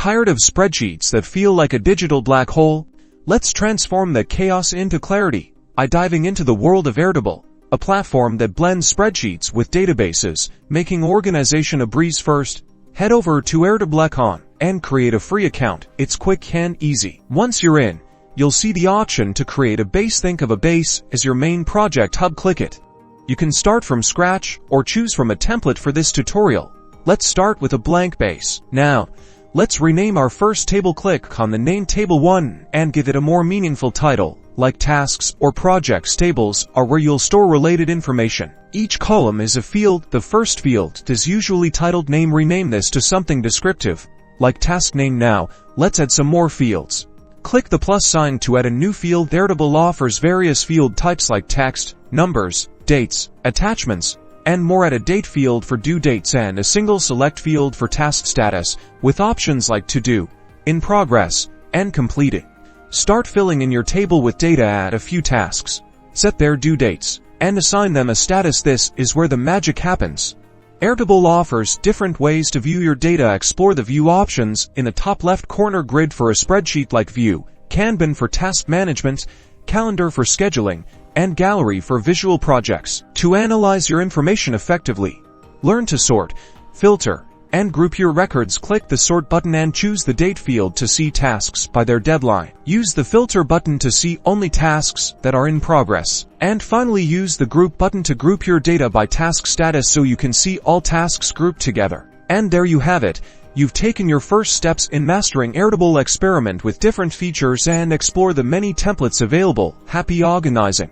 Tired of spreadsheets that feel like a digital black hole? Let's transform the chaos into clarity by diving into the world of Airtable, a platform that blends spreadsheets with databases, making organization a breeze. First, head over to Airtable.com and create a free account. It's quick and easy. Once you're in, you'll see the option to create a base. Think of a base as your main project hub. Click it. You can start from scratch or choose from a template. For this tutorial, let's start with a blank base. Now, let's rename our first table. Click on the name Table 1 and give it a more meaningful title, like tasks or projects. Tables are where you'll store related information. Each column is a field. The first field is usually titled name. Rename this to something descriptive, like task name. Now, let's add some more fields. Click the plus sign to add a new field. Airtable offers various field types like text, numbers, dates, attachments, and more. Add a date field for due dates and a single select field for task status, with options like to do, in progress, and completed. Start filling in your table with data. Add a few tasks, set their due dates, and assign them a status. This is where the magic happens. Airtable offers different ways to view your data. Explore the view options in the top left corner. Grid for a spreadsheet like view, Kanban for task management, calendar for scheduling, and gallery for visual projects. To analyze your information effectively, learn to sort, filter, and group your records. Click the sort button and choose the date field to see tasks by their deadline. Use the filter button to see only tasks that are in progress. And finally, use the group button to group your data by task status so you can see all tasks grouped together. And there you have it. You've taken your first steps in mastering Airtable. Experiment with different features and explore the many templates available. Happy organizing!